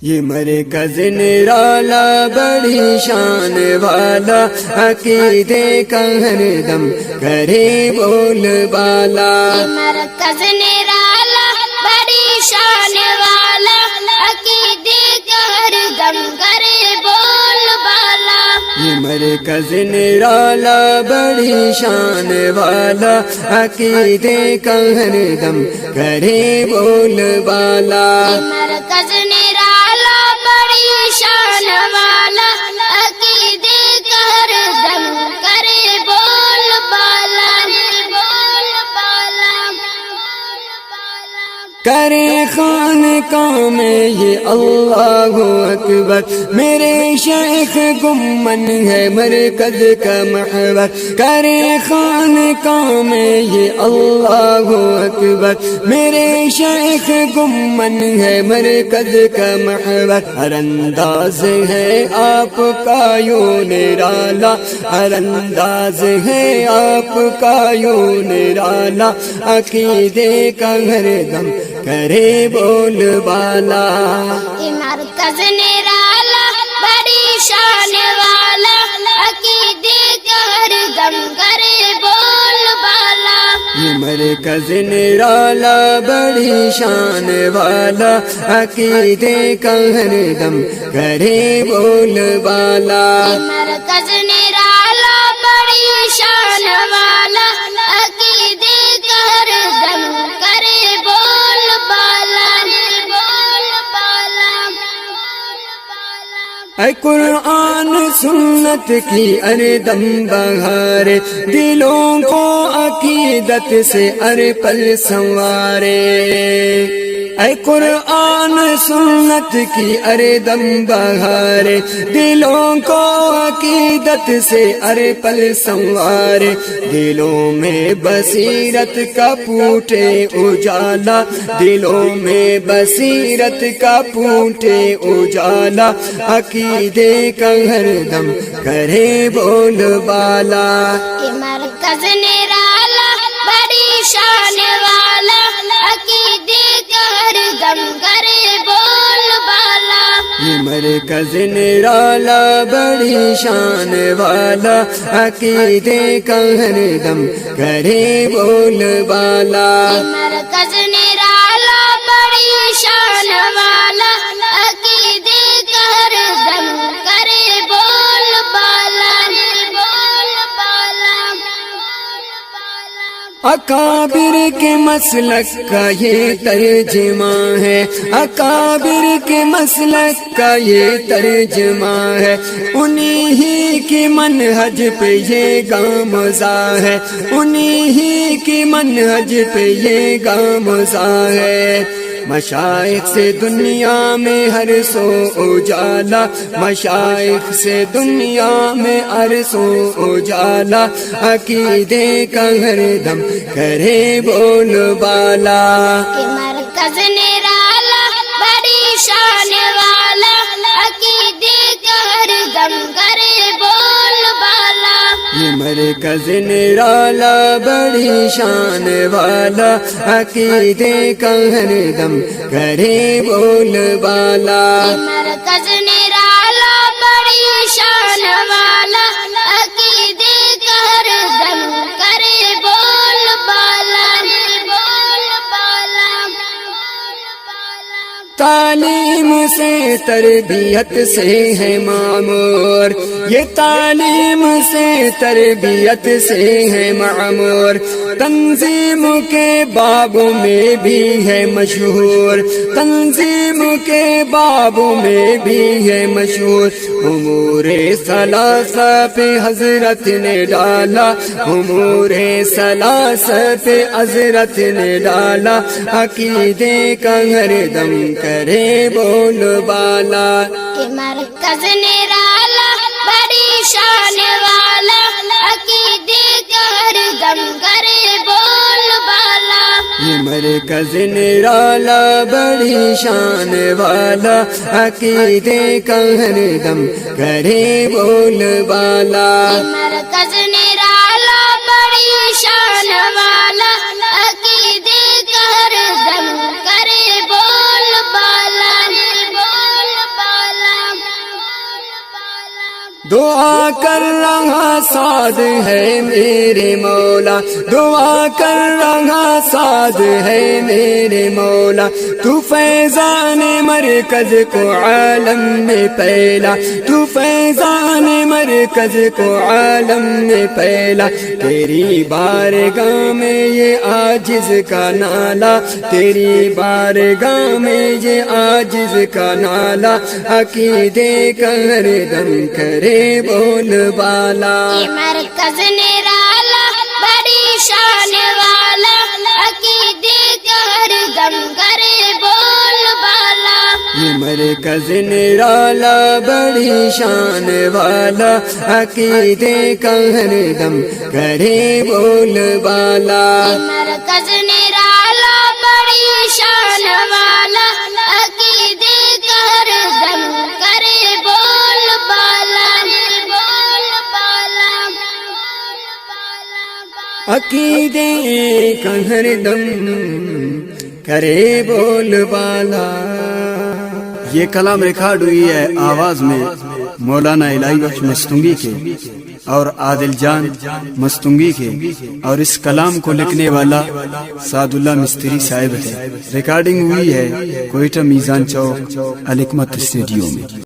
یہ مرکز نرالا بڑی شان والا، عقیدے کا ہر دم کرے بول بالا۔ یہ مرکز نرالا بڑی شان والا، عقیدے کا ہر دم کرے بول بالا۔ یہ مرکز نرالا بڑی شان والا، عقیدے کا ہر دم کرے بول بالا۔ یہ مرکز نرالا بڑی شان والا، عقیدے کا ہر دم کرے بول بالا، بول بالا۔ کرے خانقاہ میں یہ اللہ اکبر، میرے شیخ گمن ہے مرکز کا محور۔ کرے خانقاہ میں یہ اللہ اکبر، میرے شیخ گمن ہے مرکز کا محور۔ ہر انداز ہے آپ کا یوں نرالا، ہر انداز ہے آپ کا یوں نرالا، عقیدے کا ہر دم کرے بول بالا۔ یہ مرکز نرالا بڑی شان والا، عقیدے کا ہر دم کرے بول بالا۔ یہ مرکز نرالا بڑی شان والا، عقیدے کا ہر دم کرے بول بالا۔ یہ مرکز نرالا بڑی شان والا، عقیدے کا ہر دم کرے بول بالا، بول بالا۔ اے قرآن سنت کی اردم بہارے، دلوں کو عقیدت سے ہر پل سنوارے۔ اے قرآن سنت کی اردم بہارے، دلوں کو عقیدت سے ہر پل سنوارے۔ دلوں میں بصیرت کا پھوٹے اجالا، دلوں میں بصیرت کا پھوٹے اجالا، عقیدے کا ہر دم کرے بول بالا۔ یہ مرکز نرالا بڑی شان والا، عقیدے کا ہر دم کرے بول بالا۔ یہ مرکز نرالا بڑی شان والا، عقیدے کا ہر دم کرے بول بالا۔ یہ مرکز نرالا بڑی شان والا، عقیدے کا ہر دم کرے بول بالا، بول بالا۔ اکابر کے مسلک کا یہ ترجمہ ہے، اکابر کے مسلک کا یہ ترجمہ ہے، انہی ہی کی منہج پہ یہ گامزہ ہے، انہی ہی کی منہج پہ یہ گامزہ ہے۔ مشائخ سے دنیا میں ہر سو اجالا، مشائخ سے دنیا میں ہر سو اجالا، عقیدے کا ہر دم کرے بول بالا۔ یہ مرکز نرالا بڑی شان والا، عقیدے کا ہر دم کرے بول بالا۔ یہ مرکز نرالا بڑی شان والا، عقیدے کا ہر دم کرے بول بالا۔ یہ مرکز نرالا بڑی شان والا، عقیدے کا ہر دم کرے بول بالا، بول بالا۔ تعلیم سے تربیت سے ہے معمور، یہ تعلیم سے تربیت سے ہے معمور، تنظیم کے بابوں میں بھی ہے مشہور، تنظیم کے بابوں میں بھی ہے مشہور۔ امور ثلاثہ پہ حضرت نے ڈالا، امور ثلاثہ پہ حضرت نے ڈالا، عقیدے کا ہر دم کرے بول بالا۔ یہ مرکز نرالا بڑی شان والا، عقیدے کا ہر دم کرے بول بالا۔ یہ مرکز نرالا بڑی شان والا، عقیدے کا ہر دم کرے بول بالا۔ یہ مرکز نرالا بڑی شان والا، عقیدے کا ہر دم کرے بول بالا، بول دعا کر رہا سعد ہے میرے مولا، دعا کر رہا سعد ہے میرے مولا، تو فیضان مرکز کو عالم میں پھیلا، تو فیضان مرکز کو عالم میں پھیلا، تیری بارگاہ میں یہ عاجز کا نالا، تیری بارگاہ میں یہ عاجز کا نالا، عقیدے کا ہر دم کرے بول بالا۔ یہ مرکز نرالا بڑی شان والا، عقیدے کا ہر دم کرے بول بالا۔ یہ مرکز نرالا بڑی شان والا، عقیدے کا ہر دم کرے بول بالا۔ یہ مرکز نرالا بڑی شان والا، عقیدے کا ہر دم کرے بول بالا، بول بالا۔ عقیدے کا ہر دم کرے بول بالا۔ یہ کلام ریکارڈ ہوئی ہے آواز میں مولانا الہی بخش مستنگی کے اور عادل جان مستنگی کے، اور اس کلام کو لکھنے والا سعد اللہ مستری صاحب ہے۔ ریکارڈنگ ہوئی ہے کوئٹہ میزان چوک الحکمت اسٹوڈیو میں۔